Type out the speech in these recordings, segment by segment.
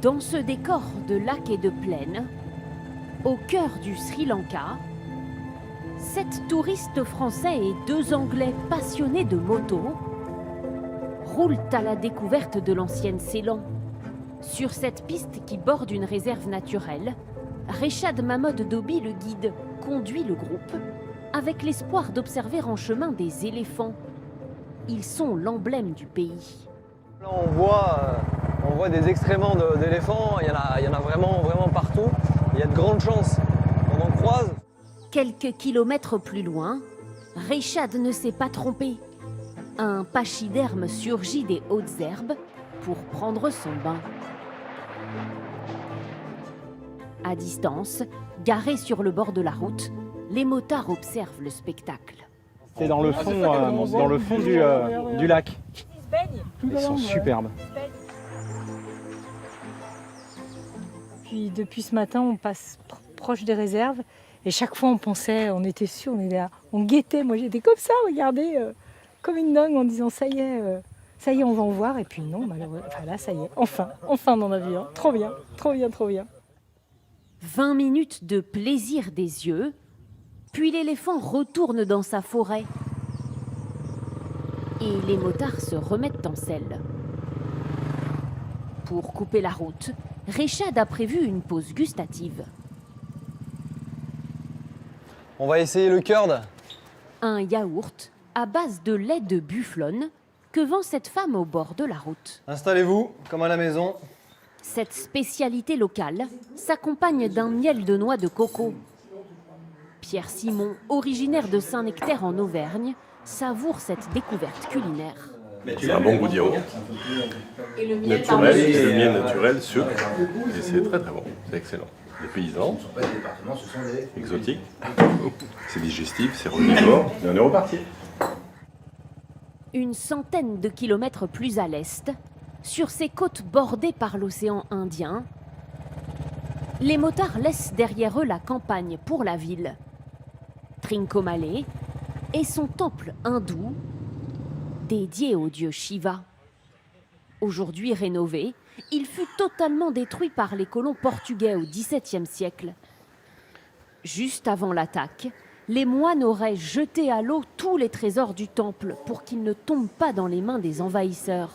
Dans ce décor de lacs et de plaines, au cœur du Sri Lanka, 7 touristes français et 2 Anglais passionnés de moto roulent à la découverte de l'ancienne Ceylan. Sur cette piste qui borde une réserve naturelle, Reshad Mahmoud Dobi, le guide, conduit le groupe avec l'espoir d'observer en chemin des éléphants. Ils sont l'emblème du pays. Là, on voit des excréments d'éléphants, il y en a vraiment partout. Il y a de grandes chances qu'on en croise. Quelques kilomètres plus loin, Reshad ne s'est pas trompé. Un pachyderme surgit des hautes herbes pour prendre son bain. À distance, garés sur le bord de la route, les motards observent le spectacle. C'est dans le fond du lac. Ils sont superbes. Puis depuis ce matin, on passe proche des réserves et chaque fois on pensait, on était sûr, on guettait. Moi j'étais comme ça, regardez, comme une dingue en disant ça y est, on va en voir. Et puis non, malheureusement, enfin là ça y est, enfin on en a vu un. Trop bien, trop bien, trop bien. 20 minutes de plaisir des yeux, puis l'éléphant retourne dans sa forêt. Et les motards se remettent en selle. Pour couper la route, Reshad a prévu une pause gustative. On va essayer le curd. Un yaourt à base de lait de bufflone que vend cette femme au bord de la route. Installez-vous, comme à la maison. Cette spécialité locale s'accompagne d'un miel de noix de coco. Pierre Simon, originaire de Saint-Nectaire en Auvergne, savoure cette découverte culinaire. C'est un bon goût de yaourt. Et le miel Naturel, sucre. Et c'est très bon, c'est excellent. Les paysans, exotiques, c'est digestif, c'est revigorant, et on est reparti. Une centaine de kilomètres plus à l'est, sur ces côtes bordées par l'océan Indien, les motards laissent derrière eux la campagne pour la ville. Trincomalee et son temple hindou, dédié au dieu Shiva. Aujourd'hui rénové, il fut totalement détruit par les colons portugais au XVIIe siècle. Juste avant l'attaque, les moines auraient jeté à l'eau tous les trésors du temple pour qu'ils ne tombent pas dans les mains des envahisseurs.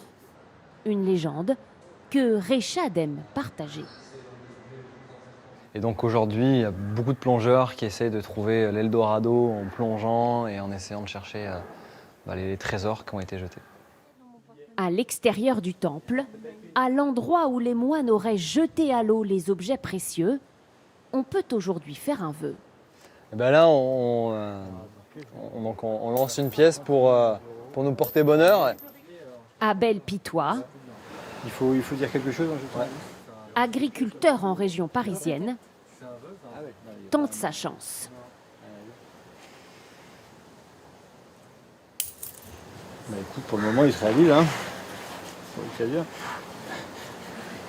Une légende que Reshad aime partager. Et donc aujourd'hui, il y a beaucoup de plongeurs qui essayent de trouver l'Eldorado en plongeant et en essayant de chercher les trésors qui ont été jetés. À l'extérieur du temple, à l'endroit où les moines auraient jeté à l'eau les objets précieux, on peut aujourd'hui faire un vœu. Et ben là, on lance une pièce pour nous porter bonheur. Abel Pitois, Il faut dire quelque chose. agriculteur en région parisienne, tente sa chance. Bah écoute, pour le moment, il se réalise. Hein.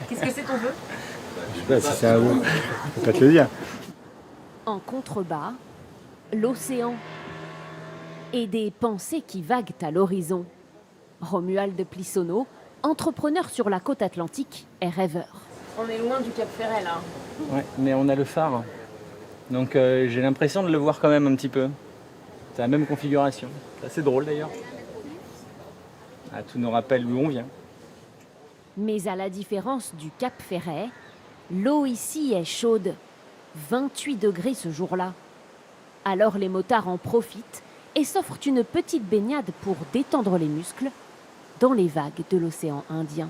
Qu'est-ce que c'est ton vœu? Je sais pas si c'est un vœu. Je peux pas te le dire. En contrebas, l'océan et des pensées qui vaguent à l'horizon. Romuald Plissono, entrepreneur sur la côte atlantique, est rêveur. On est loin du Cap Ferret là. Ouais, mais on a le phare. Donc j'ai l'impression de le voir quand même un petit peu. C'est la même configuration. C'est assez drôle d'ailleurs. Ah, tout nous rappelle où on vient. Mais à la différence du Cap Ferret, l'eau ici est chaude. 28 degrés ce jour-là. Alors les motards en profitent et s'offrent une petite baignade pour détendre les muscles dans les vagues de l'océan Indien.